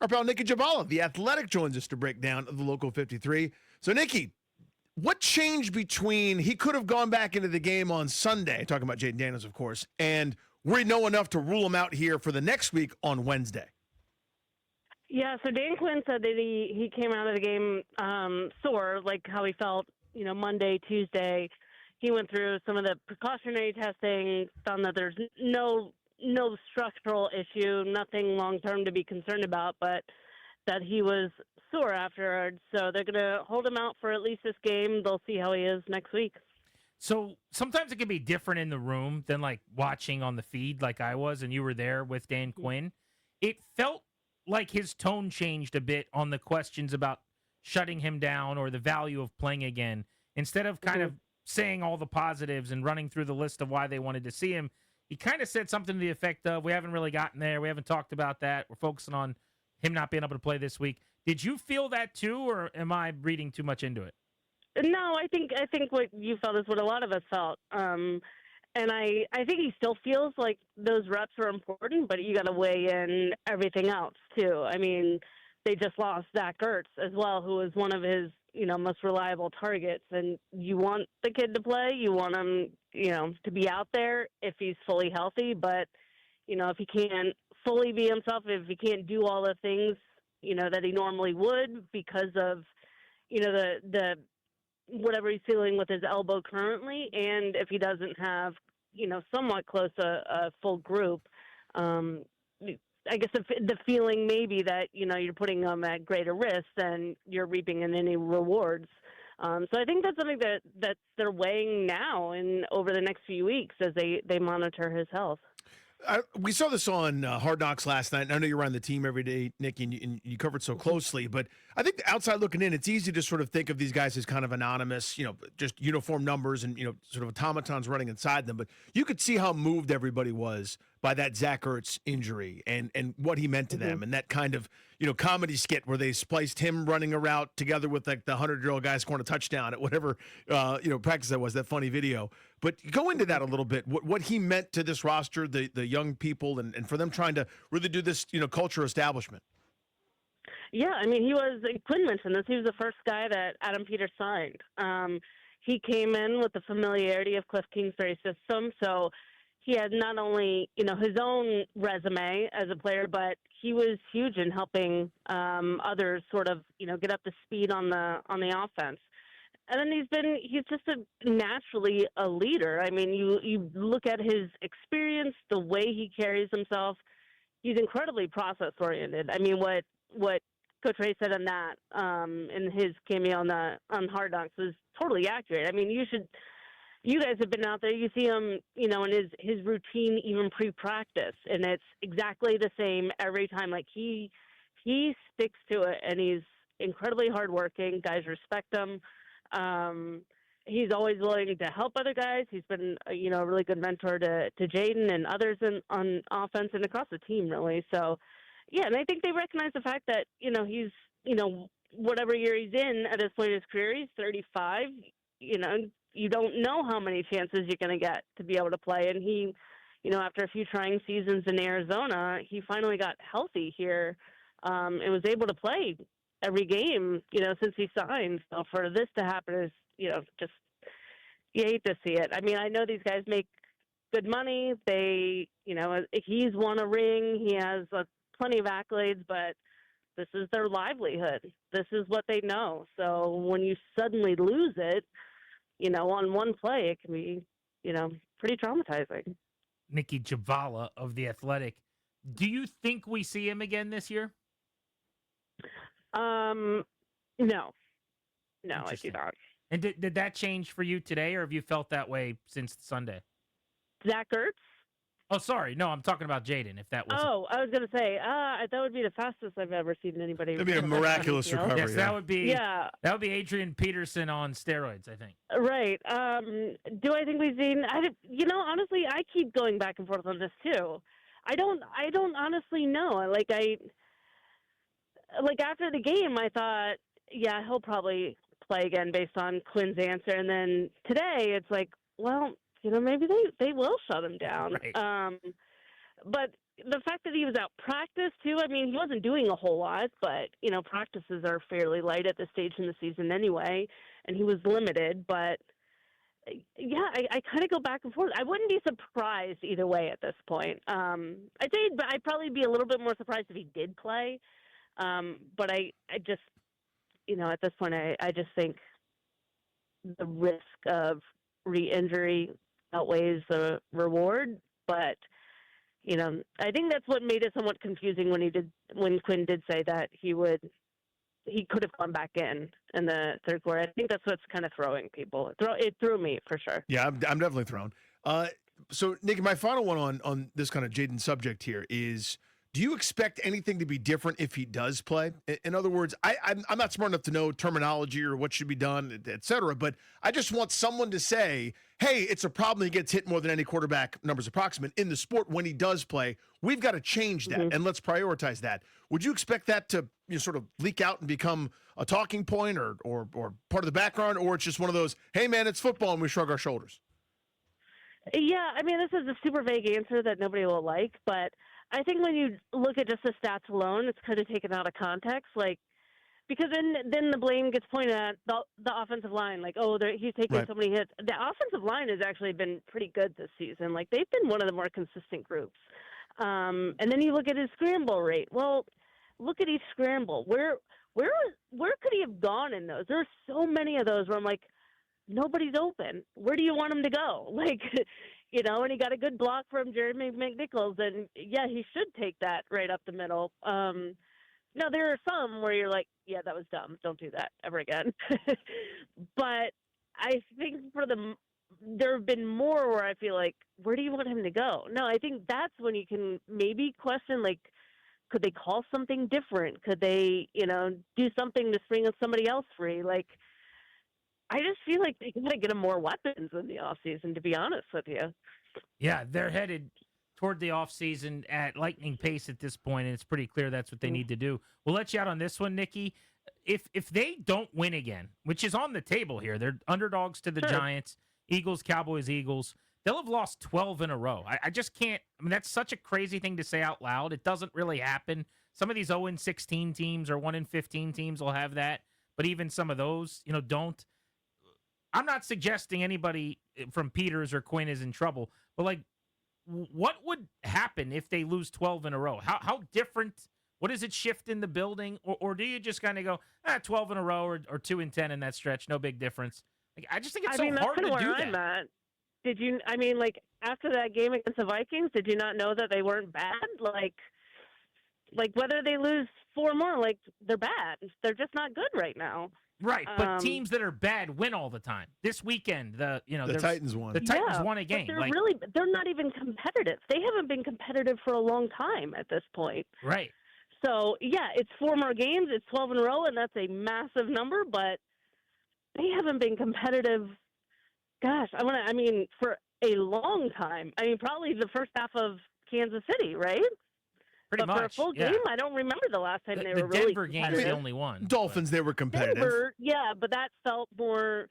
Our pal Nicki Jhabvala, The Athletic, joins us to break down the local 53. So, Nicki, what changed between he could have gone back into the game on Sunday, talking about Jayden Daniels, of course, and we know enough to rule him out here for the next week on Wednesday? Yeah, so Dan Quinn said that he came out of the game sore, like how he felt, Monday, Tuesday. He went through some of the precautionary testing, found that there's no structural issue, nothing long-term to be concerned about, but that he was sore afterwards. So they're going to hold him out for at least this game. They'll see how he is next week. So sometimes it can be different in the room than like watching on the feed like I was, and you were there with Dan Quinn. It felt like his tone changed a bit on the questions about shutting him down or the value of playing again. Instead of kind of saying all the positives and running through the list of why they wanted to see him, he kind of said something to the effect of, we haven't really gotten there. We haven't talked about that. We're focusing on him not being able to play this week. Did you feel that too, or am I reading too much into it? No, I think what you felt is what a lot of us felt. And I think he still feels like those reps are important, but you got to weigh in everything else too. I mean, they just lost Zach Ertz as well, who was one of his, most reliable targets. And you want the kid to play. You want him, to be out there if he's fully healthy. But, if he can't fully be himself, if he can't do all the things, that he normally would because of, the whatever he's feeling with his elbow currently, and if he doesn't have, somewhat close a full group, I guess the feeling maybe that, you're putting them at greater risk than you're reaping in any rewards. So I think that's something that they're weighing now and over the next few weeks as they monitor his health. We saw this on Hard Knocks last night, and I know you're on the team every day, Nick, and you covered so closely, but I think the outside looking in, it's easy to sort of think of these guys as kind of anonymous, just uniform numbers and, sort of automatons running inside them, but you could see how moved everybody was by that Zach Ertz injury and what he meant to them, and that kind of, comedy skit where they spliced him running a route together with like the 100-year-old guy scoring a touchdown at whatever, practice that was, that funny video. But go into that a little bit, what he meant to this roster, the young people, and for them trying to really do this, culture establishment. Yeah, I mean, Quinn mentioned this, he was the first guy that Adam Peters signed. He came in with the familiarity of Cliff Kingsbury's system, so he had not only, his own resume as a player, but he was huge in helping others sort of, get up to speed on the offense. And then he's just naturally a leader. I mean, you look at his experience, the way he carries himself, he's incredibly process oriented. I mean, what Coach Ray said on that, in his cameo on Hard Knocks was totally accurate. I mean, you guys have been out there, you see him, in his routine, even pre-practice, and it's exactly the same every time. Like he sticks to it, and he's incredibly hardworking. Guys respect him. He's always willing to help other guys. He's been, a really good mentor to Jayden and others on offense and across the team, really. So, yeah, and I think they recognize the fact that, he's, whatever year he's in at this point in his career, he's 35, you don't know how many chances you're going to get to be able to play. And he, after a few trying seasons in Arizona, he finally got healthy here and was able to play every game, since he signed. So for this to happen is, just, you hate to see it. I mean, I know these guys make good money. They, he's won a ring. He has plenty of accolades, but this is their livelihood. This is what they know. So when you suddenly lose it, on one play, it can be, pretty traumatizing. Nicki Jhabvala of The Athletic. Do you think we see him again this year? No, I do not. And did that change for you today, or have you felt that way since Sunday? Zach Ertz? Oh, sorry. No, I'm talking about Jayden, if that was... Oh, I was going to say, that would be the fastest I've ever seen anybody... That'd be a miraculous recovery. Yes, that would be Adrian Peterson on steroids, I think. Right. Do I think we've seen... honestly, I keep going back and forth on this, too. I don't honestly know. Like, after the game, I thought, yeah, he'll probably play again based on Quinn's answer. And then today, it's like, well... maybe they will shut him down. Right. But the fact that he was out practice too. I mean, he wasn't doing a whole lot, but practices are fairly light at this stage in the season anyway, and he was limited. But yeah, I kind of go back and forth. I wouldn't be surprised either way at this point. I'd probably be a little bit more surprised if he did play. But I just, at this point, I just think the risk of re-injury outweighs the reward. But I think that's what made it somewhat confusing when Quinn did say that he could have come back in the third quarter. I think that's what's kind of throwing people. It threw me for sure. Yeah, I'm definitely thrown. So, Nick, my final one on this kind of Jayden subject here is, do you expect anything to be different if he does play? In other words, I'm not smart enough to know terminology or what should be done, et cetera, but I just want someone to say, hey, it's a problem he gets hit more than any quarterback, numbers approximate, in the sport when he does play. We've got to change that, and let's prioritize that. Would you expect that to sort of leak out and become a talking point or part of the background, or it's just one of those, hey, man, it's football, and we shrug our shoulders? Yeah, I mean, this is a super vague answer that nobody will like, but I think when you look at just the stats alone, it's kind of taken out of context, because then the blame gets pointed at the offensive line, he's taking so many hits. The offensive line has actually been pretty good this season. They've been one of the more consistent groups. And then you look at his scramble rate. Well, look at each scramble. Where could he have gone in those? There are so many of those where I'm like, nobody's open. Where do you want him to go? And he got a good block from Jeremy McNichols, and yeah, he should take that right up the middle. Now there are some where you're like, yeah, that was dumb. Don't do that ever again. But I think there have been more where I feel like, where do you want him to go? No, I think that's when you can maybe question, could they call something different? Could they, do something to spring somebody else free? I just feel like they got to get him more weapons in the offseason, to be honest with you. Yeah, they're headed toward the offseason at lightning pace at this point, and it's pretty clear that's what they need to do. We'll let you out on this one, Nikki. If they don't win again, which is on the table here, they're underdogs to the Giants, Eagles, Cowboys, Eagles. They'll have lost 12 in a row. I just can't. I mean, that's such a crazy thing to say out loud. It doesn't really happen. Some of these 0-16 teams or 1-15 teams will have that, but even some of those, don't. I'm not suggesting anybody from Peters or Quinn is in trouble, but what would happen if they lose 12 in a row? How different? What does it shift in the building, or do you just kind of go 12 in a row or 2-10 in that stretch? No big difference. I just think it's so hard to do that. At. Did you? I mean, after that game against the Vikings, did you not know that they weren't bad? Whether they lose 4 more, they're bad. They're just not good right now. Right, but teams that are bad win all the time. This weekend, the Titans won. The Titans won a game. They're not even competitive. They haven't been competitive for a long time at this point. Right. So yeah, it's 4 more games. It's 12 in a row, and that's a massive number. But they haven't been competitive. Gosh, for a long time. I mean, probably the first half of Kansas City, right? Pretty much. For a full game, I don't remember the last time they were really Denver game is the only one. Dolphins, they were competitive. Denver, yeah, but that felt more,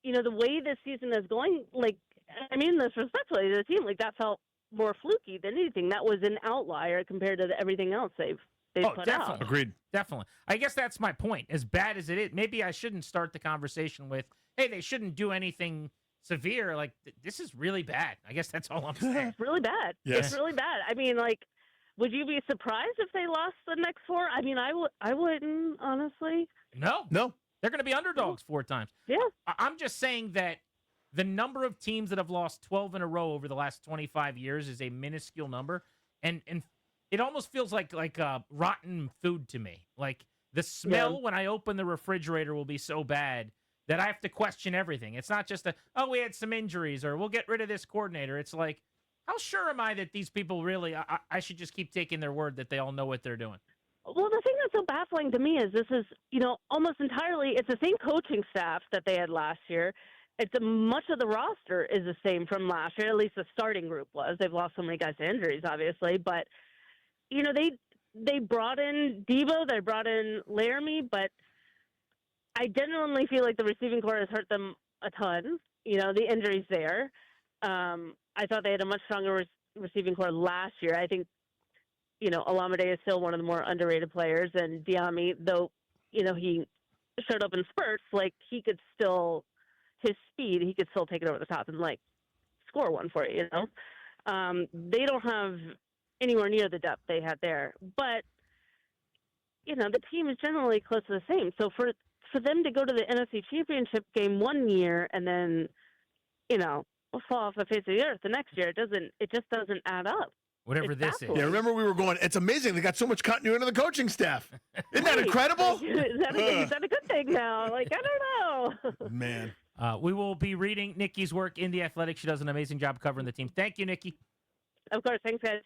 the way this season is going, this respectfully to the team, that felt more fluky than anything. That was an outlier compared to everything else they've put out. Agreed. Definitely. I guess that's my point. As bad as it is, maybe I shouldn't start the conversation with, hey, they shouldn't do anything severe. This is really bad. I guess that's all I'm saying. It's really bad. Yes. It's really bad. I mean, would you be surprised if they lost the next 4? I mean, I wouldn't, honestly. No. They're going to be underdogs 4 times. Yeah. I'm just saying that the number of teams that have lost 12 in a row over the last 25 years is a minuscule number. And it almost feels like rotten food to me. The smell when I open the refrigerator will be so bad that I have to question everything. It's not just we had some injuries or we'll get rid of this coordinator. It's how sure am I that these people really, I should just keep taking their word that they all know what they're doing? Well, the thing that's so baffling to me is this is, almost entirely, it's the same coaching staff that they had last year. Much of the roster is the same from last year, at least the starting group was. They've lost so many guys to injuries, obviously. But, they brought in Debo, they brought in Laramie, but I genuinely feel like the receiving corps has hurt them a ton. The injuries there. I thought they had a much stronger receiving corps last year. I think Olamide is still one of the more underrated players, and Diami, though, he showed up in spurts, like he could still, his speed, he could still take it over the top and like score one for you. They don't have anywhere near the depth they had there, but the team is generally close to the same. So for them to go to the NFC Championship game one year and then fall off the face of the earth the next year, it just doesn't add up. Whatever It's this is. baffling. Yeah, remember we were going, it's amazing. They got so much continuity in the coaching staff. Isn't that Right. incredible? Is that a good thing now? Like, I don't know. Man. We will be reading Nikki's work in The Athletic. She does an amazing job covering the team. Thank you, Nikki. Of course. Thanks, guys.